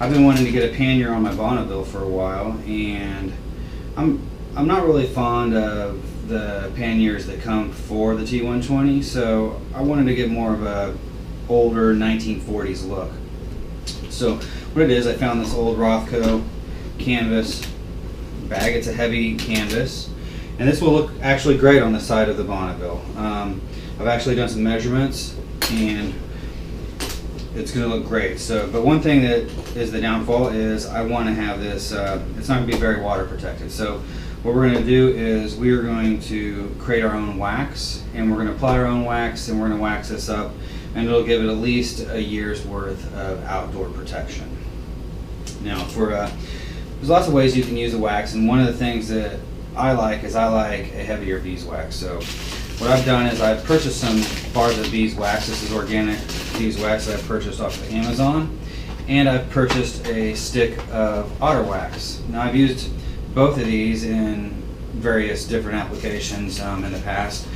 I've been wanting to get a pannier on my Bonneville for a while, and I'm not really fond of the panniers that come for the T120, so I wanted to get more of a older 1940s look. So what it is, I found this old Rothco canvas bag. It's a heavy canvas, and this will look actually great on the side of the Bonneville. I've actually done some measurements, and it's going to look great. So, but one thing that is the downfall is I want to have this, it's not going to be very water protected. So what we're going to do is we are going to create our own wax, and we're going to apply our own wax, and we're going to wax this up, and it'll give it at least a year's worth of outdoor protection. Now, there's lots of ways you can use the wax, and one of the things that I like is I like a heavier beeswax. So what I've done is I've purchased some bars of beeswax. This is organic beeswax that I purchased off of Amazon, and I've purchased a stick of otter wax. Now, I've used both of these in various different applications in the past,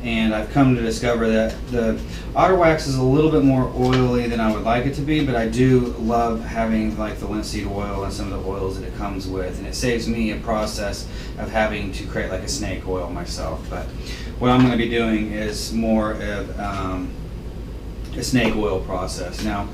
and I've come to discover that the otter wax is a little bit more oily than I would like it to be, but I do love having like the linseed oil and some of the oils that it comes with, and it saves me a process of having to create like a snake oil myself. But what I'm going to be doing is more of a snake oil process. Now,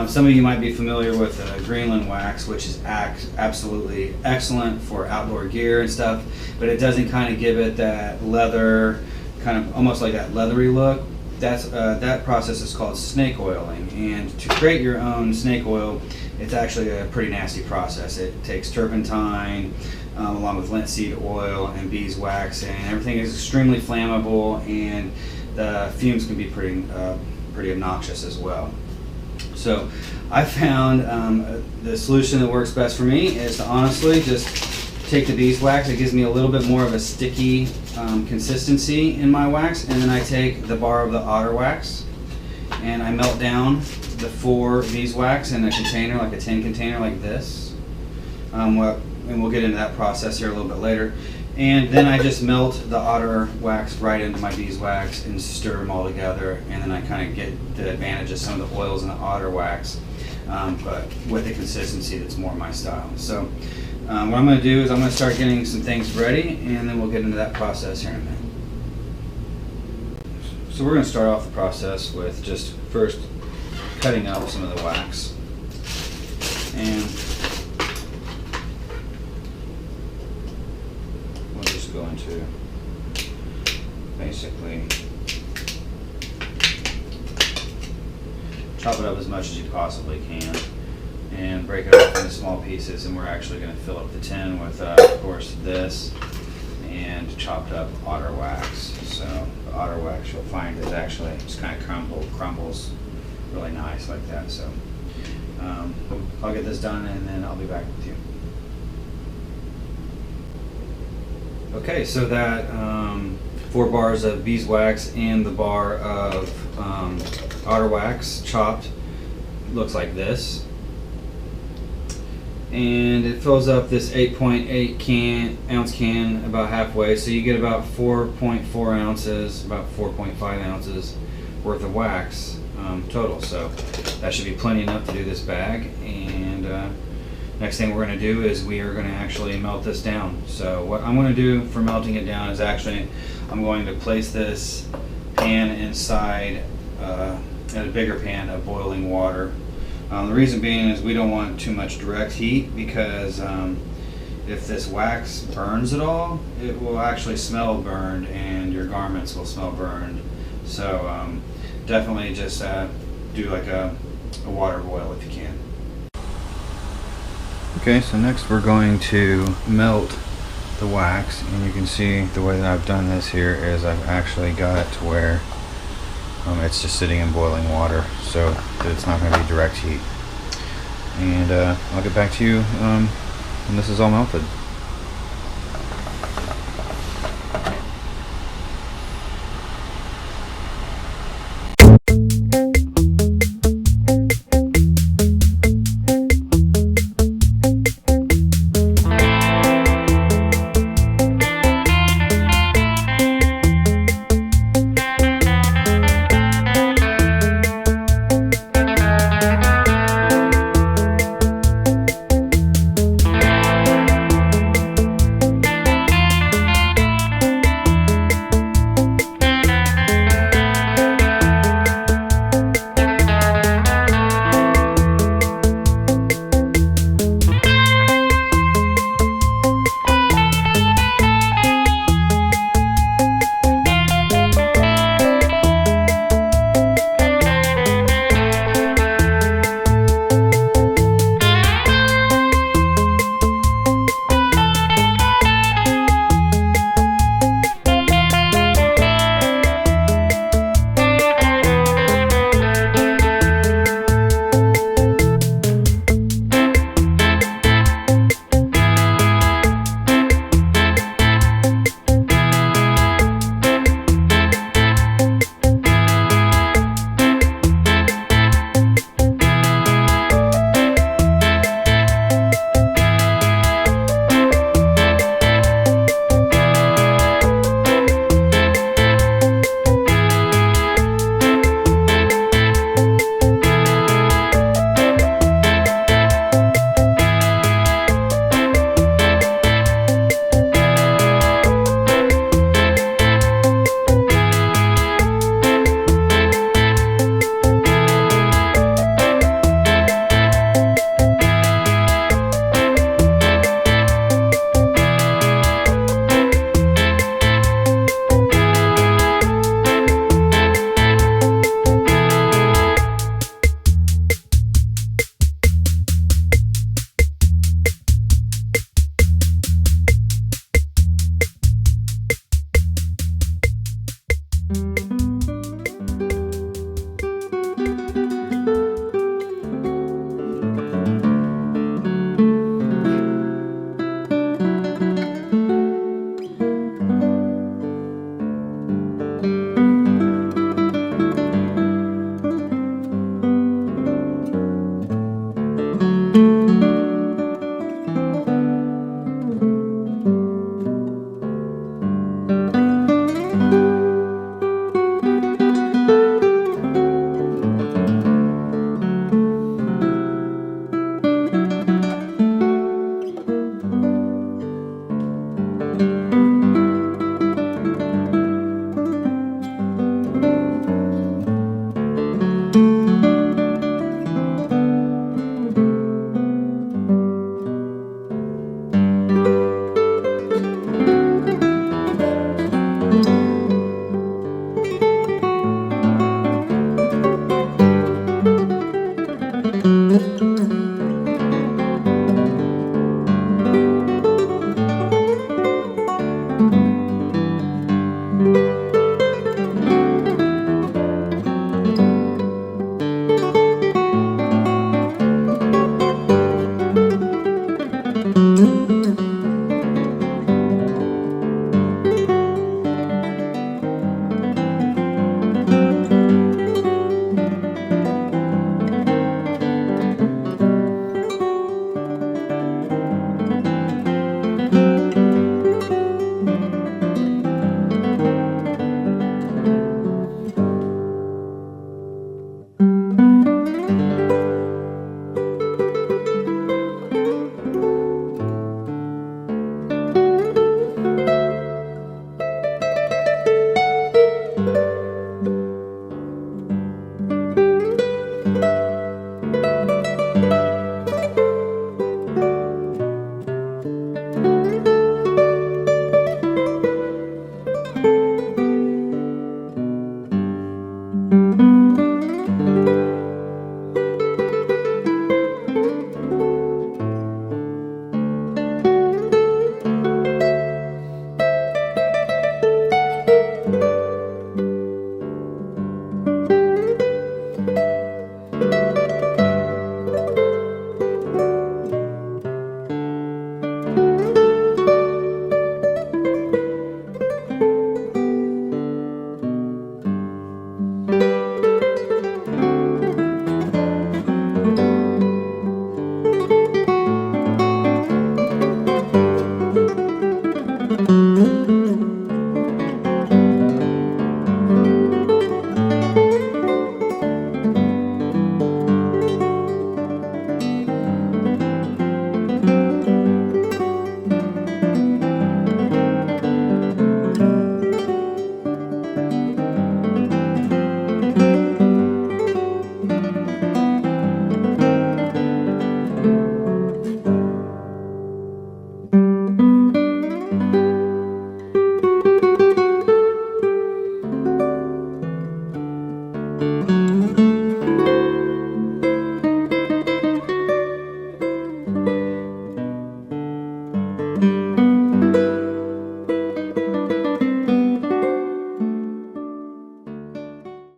some of you might be familiar with Greenland wax, which is absolutely excellent for outdoor gear and stuff, but it doesn't kind of give it that leather, kind of almost like that leathery look. That process is called snake oiling, and to create your own snake oil, it's actually a pretty nasty process. It takes turpentine along with linseed oil and beeswax, and everything is extremely flammable, and the fumes can be pretty obnoxious as well. So I found the solution that works best for me is to honestly just take the beeswax. It gives me a little bit more of a sticky consistency in my wax, and then I take the bar of the otter wax and I melt down the 4 beeswax in a container, like a tin container like this. And we'll get into that process here a little bit later. And then I just melt the otter wax right into my beeswax and stir them all together, and then I kind of get the advantage of some of the oils in the otter wax, but with a consistency that's more my style. So what I'm going to do is I'm going to start getting some things ready, and then we'll get into that process here in a minute. So we're going to start off the process with just first cutting up some of the wax. And we're just going to basically chop it up as much as you possibly can and break it up into small pieces, and we're actually going to fill up the tin with of course this and chopped up otter wax. So the otter wax, you'll find, is actually just kind of crumbles really nice like that. So I'll get this done and then I'll be back with you. Okay, so that 4 bars of beeswax and the bar of otter wax chopped looks like this, and it fills up this 8.8 ounce can about halfway, so you get about 4.4 ounces, about 4.5 ounces worth of wax total. So that should be plenty enough to do this bag. And next thing we're going to do is we are going to actually melt this down. So what I'm going to do for melting it down is actually I'm going to place this pan inside a bigger pan of boiling water. The reason being is we don't want too much direct heat, because if this wax burns at all, it will actually smell burned and your garments will smell burned. So definitely just do like a water boil if you can. Okay, so next we're going to melt the wax, and you can see the way that I've done this here is I've actually got it to where it's just sitting in boiling water, so that it's not going to be direct heat. And I'll get back to you when this is all melted.